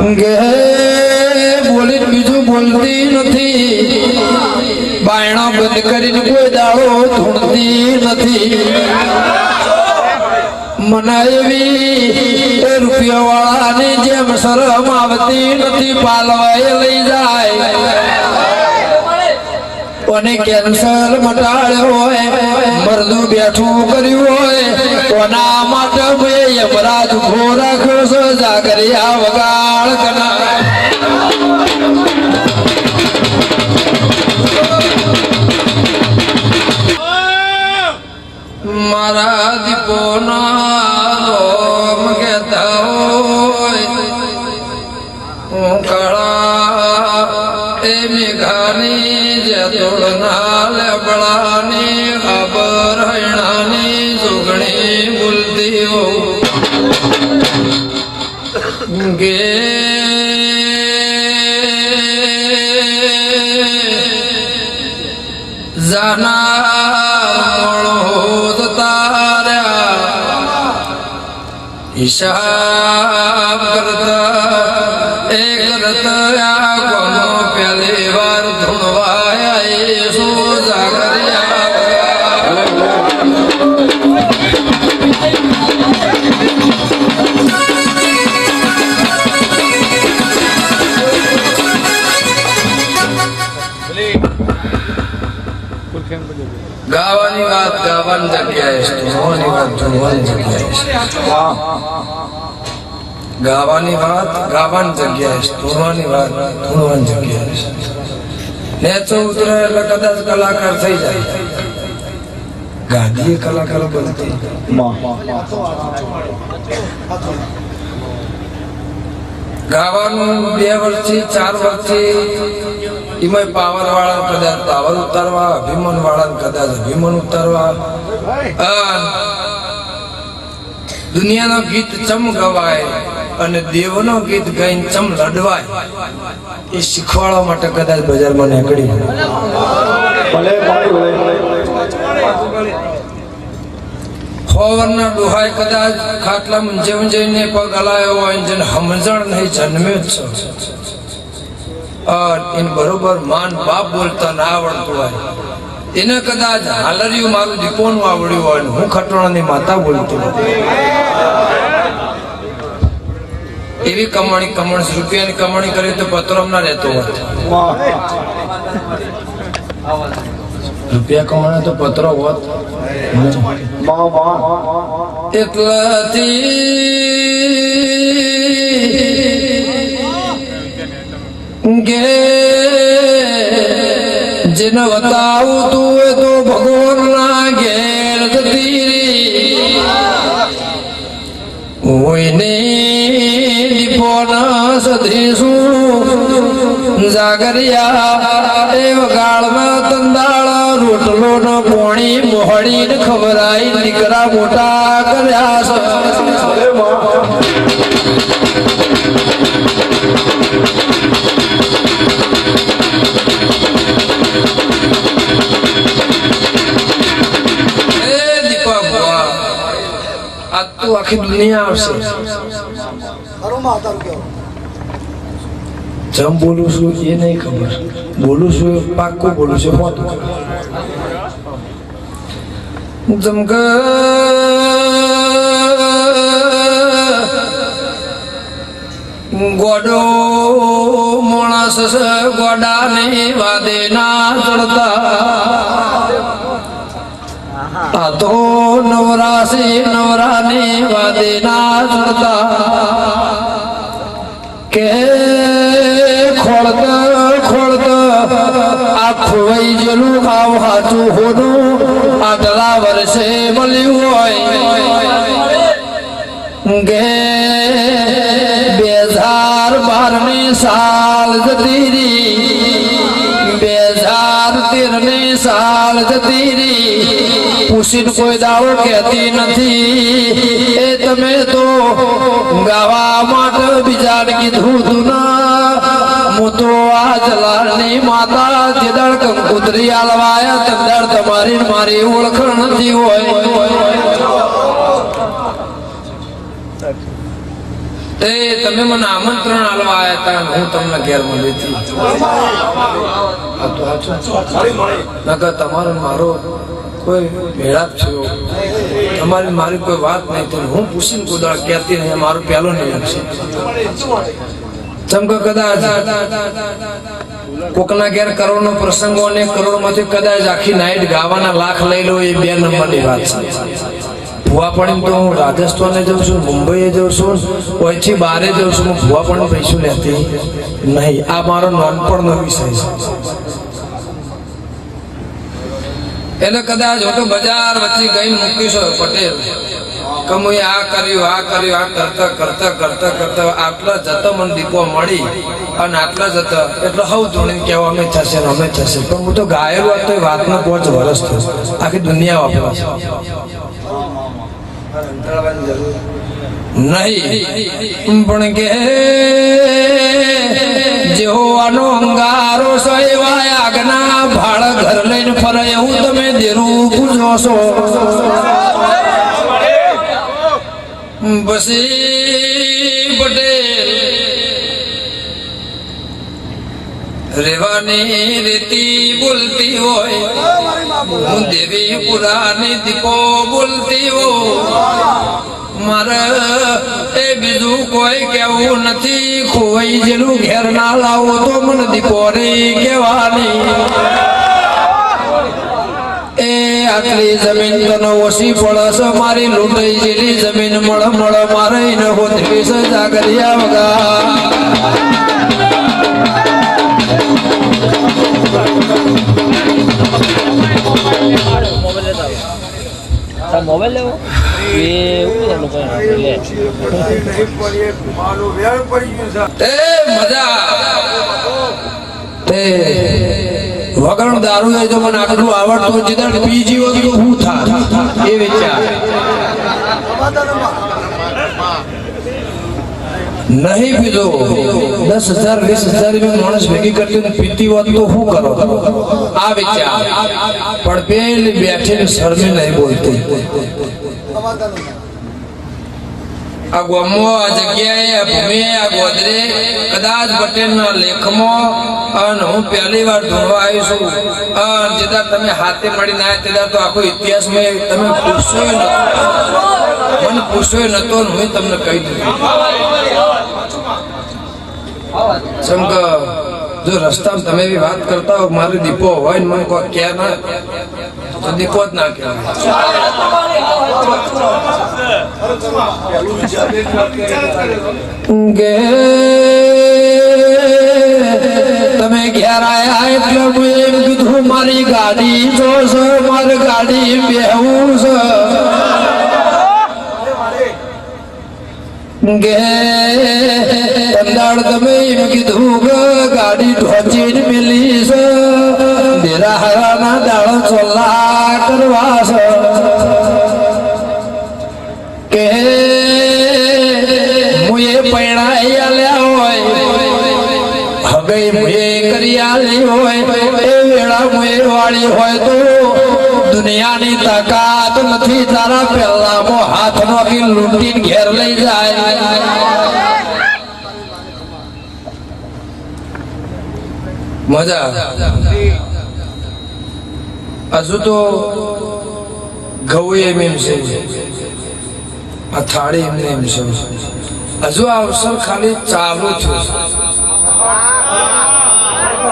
गे बोली बीजू बोलती नहीं बायणा बंद करीने कोई दाड़ो धूणती नहीं मनावी रुपया वाला ने जेम शरम आवती नहीं पालवाए लई जाए कोने कैंसर मटाड़्यो होय मरदू बैठू कर्યું होय कोना माटे મે યમરાજ ઉભો રાખ્યો છે જાગરિયા વગાડ કના મારા દીપોના રોમ કહેતા હોય હું કાળા એ મેઘાની જતોળના લેબડાની ખબર હૈણાની સુગણી બોલતી હો ગે જાના हिसाब करता एक रतया कोनो पहली बार धुनवाया सो जागरिया गावानी बात गावन जग्याए धुनवानी बात धुनवानी जग्याए गावानी बात गावन जग्याए धुनवानी बात धुनवानी जग्याए नेचो उतरे એટલે કદાચ કલાકાર થઈ જાય ગાદી કલાકાર બનતી ગાવાનું 2 વર્ષથી 4 વર્ષથી इमे पावर वाला कदाच पावर उतारवा अभिमान वाला कदाच अभिमान उतारवा दुनिया नो गीत चम गवाय अने देव नो गीत गाइन चम लड़वाय ए शिखवाड़ा माटे कदाच बजार में निकड़ी भले होवरना दुहाय कदाच खाटला मुंजे मुंजे ने पग हलायो होय जन समजण नहीं जन्मे छ और इन बरोबर मान बाप बोलता ना आवड़तो है इने कदाच हालरियो मारू दीपोनु आवड्યું હોય હું ખટોણાની માતા બોલતો એવી કમાણી રૂપિયાની કમાણી કરે તો પત્રમ ના રહેતો હોત રૂપિયા કમાણે તો પત્રો હોત એટલાથી गे जिन बताऊ तू तो भगवान ना घेर तीरी ओइने दीपोना सधीसू जागरिया देव गाल में तंदाळ रोटलो न पोणी मोहड़ी न खबराई निकरा मोटा कर्या तू आखी दुनिया आवशे जम बोलू छू ये नहीं खबर बोलू छू पाक्को बोलू छू बहुत जमग गोडो माणस गोडा ने वादे ना चढ़ता तो नवरासी नवराने वादे ना चढ़ता के खोलत खोलत आखोई जलू खाव हाथू होनो आगला वर्षे मल्यू होय गे 2012 साल जतीरी 2013 साल जतीरी पूछीन कोई दावो कहती नहीं ए तमे तो गावा माटे बीजान की धूधुना मु तो आज लालनी माता जेदड़ कंकुतरी आलवाया तंदड़ तमारी मारी ओळखण नहीं होय તે તમે મને આમંત્રણ આલવા આવ્યા હતા, હું તમને ઘેર મળી હતી. નકર તમારો મારો કોઈ ભેળાપ થયો, તમારી મારી કોઈ વાત નહીં થઈ. હું પૂછીને કુદાળ કહેતી નહીં, મારો પહેલો નિયમ છે. ચમકે કદાચ કોકના ઘેર કરોડ નો પ્રસંગો અને કરોડ માંથી કદાચ આખી નાઈટ ગાવાના લાખ લઈ લો, એ 2 નંબરની વાત છે. ભૂવા પણ તો હું રાજસ્થાને જઉં છું, મુંબઈએ જઉં છું, ઓયથી બહારે જઉં છું, હું ભૂવા પણ પૈસો લેતી નહીં. આ મારો નાનપણનો વિષય છે. એટલે કદાચ હું તો બજાર વચ્ચે ગઈ મૂકીશો પટેલ કે હું આ કર્યું આ કરતા કરતા કરતા કરતા આટલા જતા મને દીપો મળી અને આટલા જતા એટલે હવ ધોણી કહેવા અમે થશે ને અમે થશે. પણ હું તો ગાયેલો હતો, એ વાતનો 5 વર્ષ થયો, આખી દુનિયા વાપરા છે નહીં. પણ કે જેવો આનો અંગારો સહેવાય આગના ભાળ ઘર લઈને ફરે, એવું તમે દેરું પૂજો છો. બસી પટેલ રેવાની રીતિ બોલતી હોય, હું દેવી પુરાની દીપો બોલતી હોય. મારે એ બીજું કોઈ કેવું નથી, ખોવાઈ જેલું ઘેર ના લાવો તો મને દીપોરી કહેવાની. એ આટલી જમીન તને ઓછી પડશે, મારી લૂંટાઈ જેલી જમીન મળ મારે ન હોતવી સજા કર્યા વગર. મોબાઈલ લેવો વગર દારૂ હોય તો મને આટલું આવડતું જીદાડ પીજી હોય તો શું થાય એ વિચાર નહીં પીધો. 10,000 20,000 માણસ ભેગી કરતી પીતી હોત તો શું કરો આ વિચાર. પણ પેલી બેઠેલી શરમી નહીં બોલતી. આ ગામો આ જગ્યાએ આ ભૂમિ આ ગોદરે કદાચ પટેલના લેખમાં અને હું પહેલી વાર ધોવા આવી છું. જેદાર તમે હાથે મળીને આવ્યા તેદાર તો આખો ઇતિહાસમાં તમે પૂછ્યો નતો, મને પૂછ્યો નતો ને હું તમને કહી દીધું. ચમક જો રસ્તામાં તમે બી વાત કરતા હો મારી દીપો હોય ને મને કોઈ ક્યાં ના તો દીપો જ ના કહેવાય. તમે ઘેર આયા એટલે હું એમ કીધું મારી ગાડી જોશે, મારી ગાડી બેહવું છે. તમે એમ કીધું ગાડી ઢોચીને મેલી છે, દેરાના દાળ ચોલા કરવા છે. કે મુએ પૈણાઈ આલ્યા હોય, હગઈ મુએ કરી આલી હોય, એ વેળા મુએ વાળી હોય તો દુનિયાની તાકાત નથી તારા પહેલામાં હાથ નોખી લૂંટીને ઘેર લઈ જાય. મજા હજુ તો ઘઉં એમ છે, આ થાળી એમને એમ છે. હજુ આ અવસર ખાલી ચાલુ છે,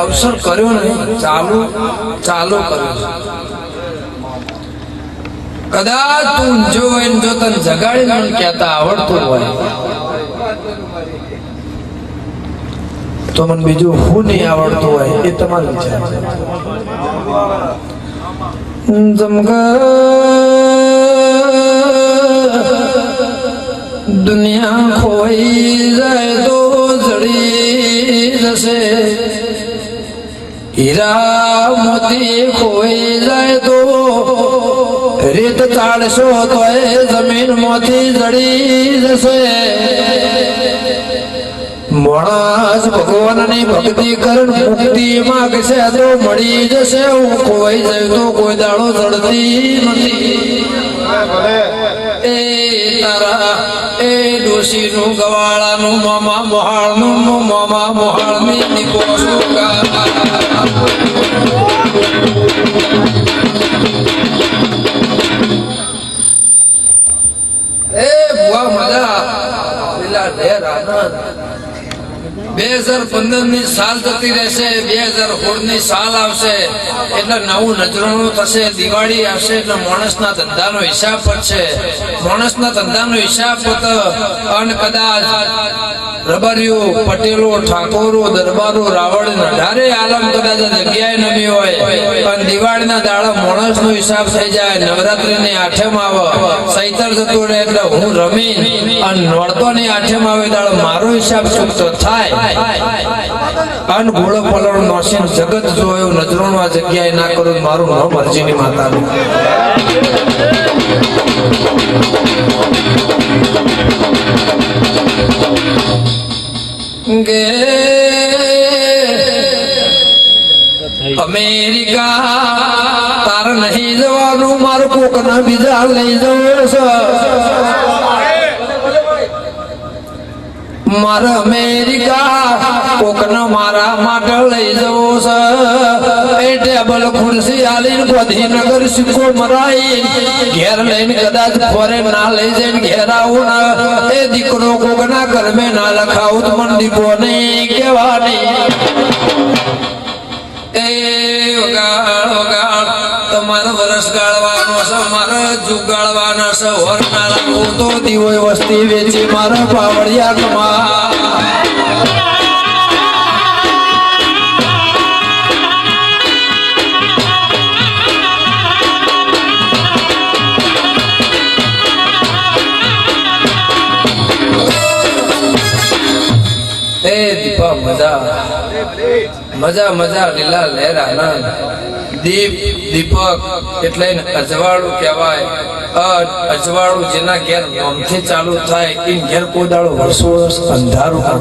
અવસર કર્યો નહીં, ચાલુ કર્યો. કદાચ તું જો તને જગાડી મને કહેતા આવડતું હોય તો મને બીજું હું નહીં આવડતું હોય એ તમારો વિચાર છે. દુનિયા ખોઈ જાય તો જડી જશે, હીરા મોતી ખોઈ જાય તો રીત ચાલશો તો એ જમીન માંથી જડી જશે. માણસ ભગવાનની ભક્તિ કર મુક્તિ માંગશે તો મળી જશે, હું ખોવાઈ જાય તો કોઈ દાડો જડતી નથી. એ તારા એ ડોશીનું ગવાળાનું મામા મોહાળનું મામા મોહાળની દીપો સુગા એ બુઆ મજા પેલા ઢેર આનંદ 2015 ની સાલ જતી રહેશે 2016 ની સાલ આવશે એટલે નવું નજરાણું થશે દિવાળી આવશે એટલે માણસના ધંધાનો હિસાબ પડશે માણસના ધંધાનો હિસાબ પત અને કદાચ રબારીઓ પટેલો ઠાકોરો દરબારો રાવણ અઢારે આલમ કદાચ જગ્યાએ નમી હોય અને દિવાળીના દાડા માણસનો હિસાબ થઈ જાય નવરાત્રીની આઠમ આવે સૈતર જતું રહે એટલે હું રમી અને નોરતોની આઠમ આવે દાડો મારો હિસાબ ચૂકતો થાય અન ગોળો પલળો નોશીન જગત જોયો નજરોનો આ જગ્યાએ ના કરું મારું નામ અરજીની માતાનું ગે અમેરિકા તાર નહીં જવાનું મારું કોકના બીજા લઈ જવું છે મારા અમેરિકા કોકના મારા માટે લઈ જવું છે એ ટેબલ ખુરશી આલીને ગાંધીનગર સિક્કો મરાઈ ઘેર લઈને કદાચ ફોરે ના લઈ જઈને ઘેર આવું ને એ દીકરો કોકના ઘરમે ના લખાવું તો મને દીપો નહીં કહેવાની એ વગાડ વગાડ તમારે વરસ ગાળવાનો છે મારે જુગાડવાનો છે વરનાળા હું તો દીવો વસ્તી વેચી મારા પાવડિયા કમા એ દીપા મજા મજા મજા લીલા લહેર આનંદ દીપ દીપક એટલે અજવાળું કહેવાય અજવાળું જેના ઘેર નામથી ચાલુ થાય એ ઘેર કોદાળો વર્ષો વર્ષ અંધારું ના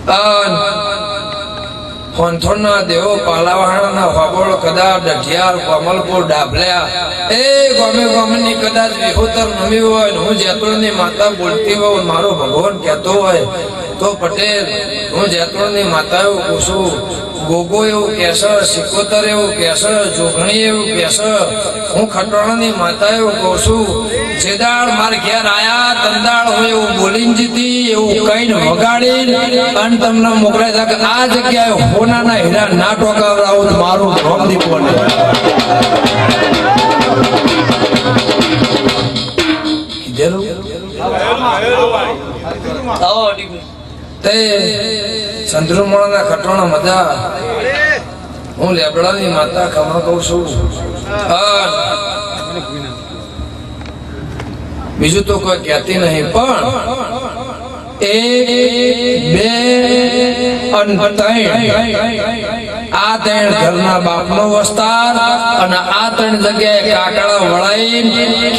થાય હોંથોડના દેવો પાલાવાળાના વાબોળ કદાચ ડઢિયાર કોમલપુર ડાભલ્યા એ ગમે ગમની કદાચ વિહોતર નમી હોય ને હું જેતોળની માતા બોલતી હોય મારો ભગવાન કહેતો હોય તો પટેલ હું જેતોળની માતા એવું પૂછું ગોગો એવું કહેશે સિકોતર એવું કહેશે જોગણી એવું કહેશે હું ખટોળાની માતા એવું કહું છું જેદાળ મારે ઘેર આયા તંદાળ હું એવું બોલીને જીતી એવું કહીને વગાડી અને તમને મોકલાય છે કે આ જગ્યાએ હોનાના હીરા ના ટોકાવરાવું મારું ધોમ દીપો કીધેલું તે ચંદ્રમોળાના ખટોણા મજા હું લેબડાની માતા ખમા કહું છું બીજું તો કોઈ કહેતી નહીં પણ એક બે અને ત્રણ આ ત્રણ ઘરના બાપનો વસ્તાર અને આ ત્રણ જગ્યાએ કાકડા વળાઈ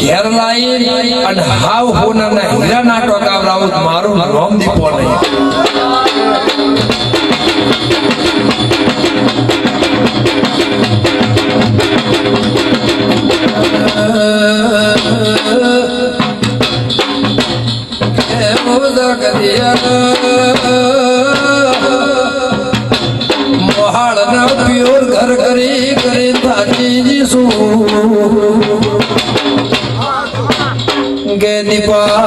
ઘેર લાઈ અને હાવ હોનાના હીરાના ટોકાવરાવું મારું નામ દીપો નહીં મોહાળ ના પ્યોર ઘર કરી કરી થાકી જીશું ગે દીપા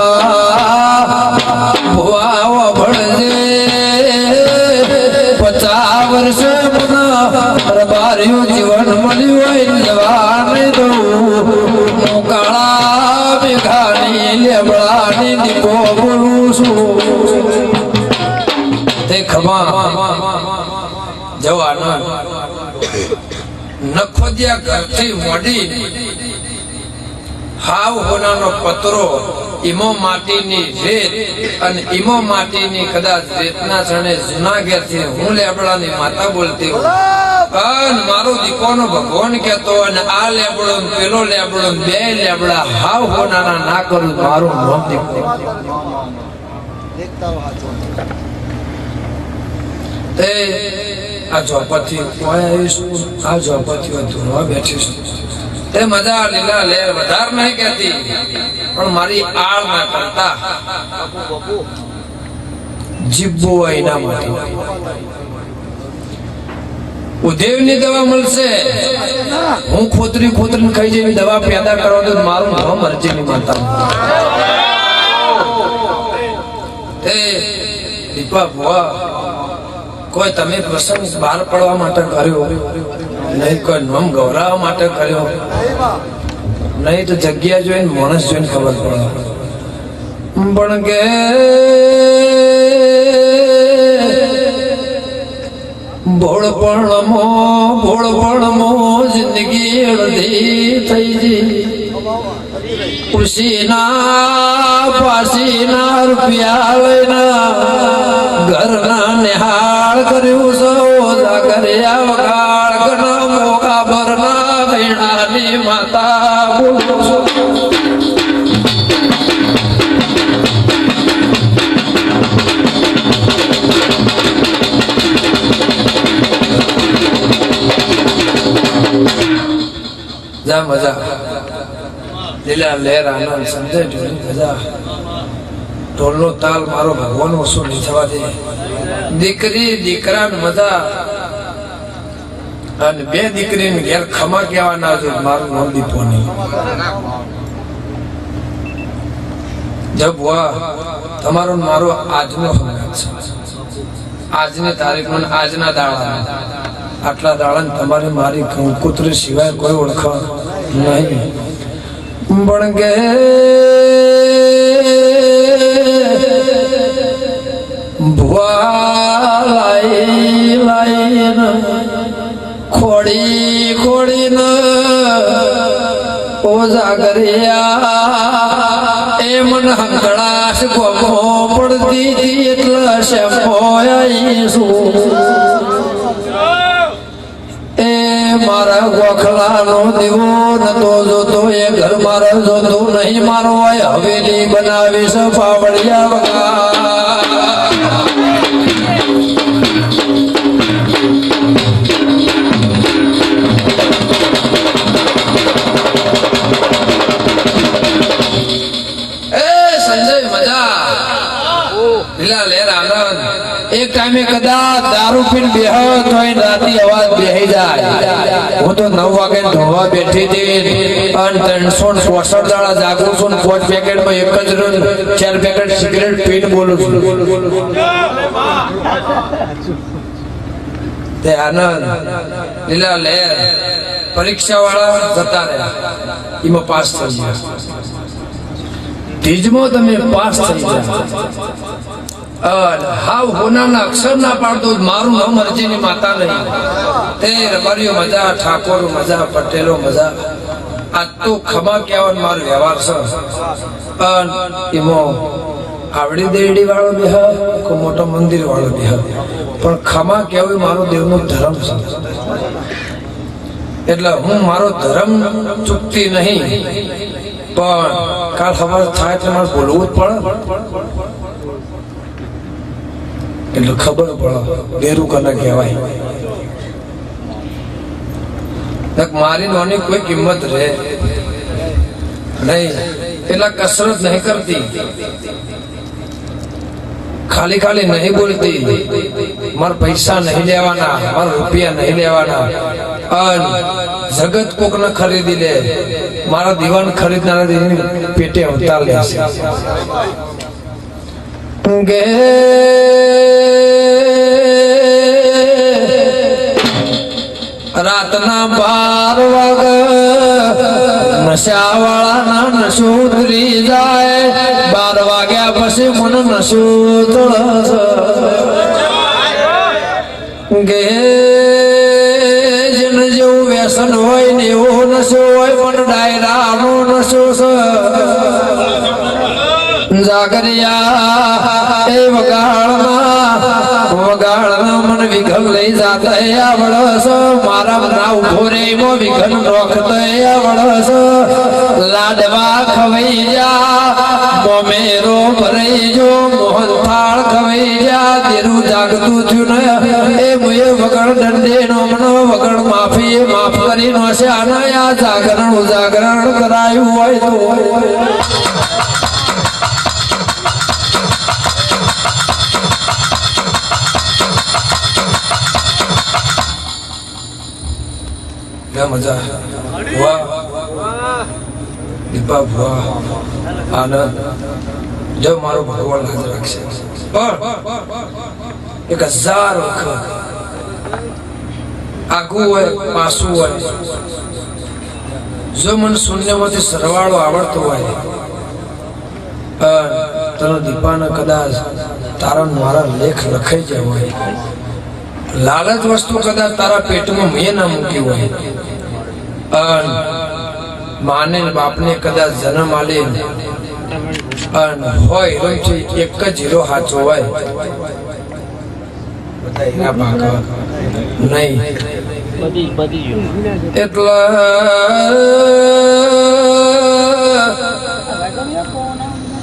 ભુઆ ભળજે 50 વર્ષ રબાર્યું જીવન મળ્યું હોય જવાને દઉં કાળા મેઘાની લેબડાની દીપો બોલું છું તે ખમા જવાનો નખોદિયા ઘરથી મોડી હાવ હોનાનો પતરો ઈમો માટીની રેત અને ઈમો માટીની કદાચ રેતના છણે જૂના ઘેરથી હું લેબડાની માતા બોલતી અને મારો દીકોનો ભગવાન કહેતો અને આ લેબડો પેલો લેબડો બે લેબડા હાવ હોનાના ના કરું મારું નામ દીકો તે આ ઝોપડથી કોઈ આવીશું આ ઝોપડથી ધૂણવા બેઠીશું તે મજા લીલા લેર વધાર નહીં કહેતી પણ મારી આળ ના કરતા જીભો એના માટે ઉદેવની દવા મળશે હું ખોતરી ખાઈ જેવી દવા પેદા કરવા તો મારું નામ અરજીની માતા તે દીપા ભુવા કોઈ તમે પ્રસંગ બહાર પડવા માટે કર્યો નહીં, કોઈ નામ ગૌરાવા માટે કર્યો નહીં, તો જગ્યા જોઈને માણસ જોઈને ખબર પડે પણ કે ભોળપણમો જિંદગી અડધી થઈ ગઈ ખુશીના પાસીના રૂપિયા લઈને ઘરના નિહાળ કર્યું સૌ કર્યા વગાડ ઘણા મોકા ભરના ભેણાની માતા બોલું છું જા મજા લીલા લહેર આનંદ સમજે મજા ઢોલનો તાલ મારો ભગવાન ઓછો નહીં થવા દે દીકરી દીકરા મજા અને બે દીકરીને ઘેર ખમા કહેવાના છે મારું નામ દીપો નહીં જબ વા તમારો મારો આજનો સંગાત છે આજની તારીખમાં આજના દાડા આટલા દાડા તમારે મારી કંકોત્રી સિવાય કોઈ ઓળખાણ નહીં પણ કે ભુવા લાઈ ખોડી ન ઓ જાગરિયા એ મન હંકળાશ ગોમો પડતી એટલે શેપોયાઈશું મારા ગોખલાનો દીવો નતો જોતો એ ઘર મારો જોતો નહીં મારો હવેલી બનાવીશ પાવડિયા વગા એક ટાઈમે કદાચ દારૂ પીને બેહો તો રાતી અવાજ બેહી જાય હું તો 9 વાગે ધોવા બેઠી હતી અને 366 દાડા જાગું છું 5 પેકેટમાં એક જ રોજ 4 પેકેટ સિગરેટ પીને બોલું છું તે આનંદ લીલા લહેર પરીક્ષા વાળા જતા રહ્યા એમાં પાસ થઈ ગયા તીજમાં તમે પાસ થઈ ગયા હાવ હોનાના અક્ષર ના પાડતો મારું નામ અરજીની માતા નહીં તે રબારીઓ મજા ઠાકોર મજા પટેલો મજા આ તો ખમા કહેવાનો મારો વ્યવહાર છે એમાં આવડી દેડી વાળો બેહ કે મોટો મંદિર વાળો બેહ પણ ખમા કહેવું મારો દેવનો ધર્મ છે એટલે હું મારો ધર્મ ચૂકતી નહીં પણ કાલ ખબર થાય એટલે મારે બોલવું જ પડે એટલે ખબર પડે બેરું કને કહેવાય મારી નોની કોઈ કિંમત રહે નહીં એટલે કસરત નહીં કરતી ખાલી નહીં બોલતી મારા પૈસા નહીં લેવાના મારા રૂપિયા નહીં લેવાના જગત કોક ને ખરીદી લે મારા દીવાન ખરીદનારા પેટે અવતાર લે છે રાતના 12 વાગે નશાવાળાના નશો ઉતરી જાય 12 વાગ્યા પછી મને નશો ગે જેને જેવું વ્યસન હોય ને એવો નશો હોય પણ ડાયરાનો નશો જાગરિયા એ વગાડના મન વિઘન લઈ જાતા આવડસ મારા ના ઉભો રે મો વિઘન રોકતો આવડસ લાડવા ખવઈ જા મોમેરો ભરઈ જો મોહન થાળ ખવઈ જા દેરું જાગતું થયું ને એ મુએ વગણ દંડે નોમનો વગણ માફી માફ કરી નો છે આના આ જાગરણ ઉજાગરણ કરાયું હોય તો મજા વાહ દીપા વાહ આનંદ જો મારો ભગવાન હાજર રાખશે પણ 1000 વખત આગું હોય પાછું હોય જો મને શૂન્યમાંથી સરવાળો આવડતો હોય તને દીપાને કદાચ તારા મારા લેખ લખાઈ જાય હોય લાલચ વસ્તુ કદાચ તારા પેટમાં મેં ના મૂકી હોય માને બાપને કદાચ જન્મ આલે હોય એક જ હીરો સાચો હોય બધા હીરા ભાગા નહીં એટલે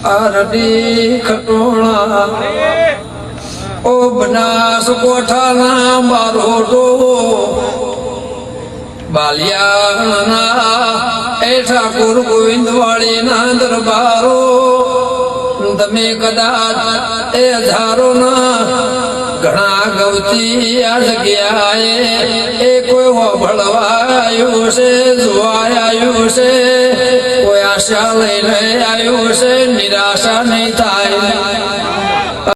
આરડી ખટોળા ઓ બનાસ કોઠાના મારો ડો બાલિયાના એ ઠાકોર ગોવિંદ વાળી ના દરબારો તમે કદાચ એ હજારો ના ઘણા ગવતી આ જગ્યાએ એ કોઈ વળવાયું છે જોવાયું છે કોઈ આશા લઈને આવ્યું છે નિરાશા નહીં થાય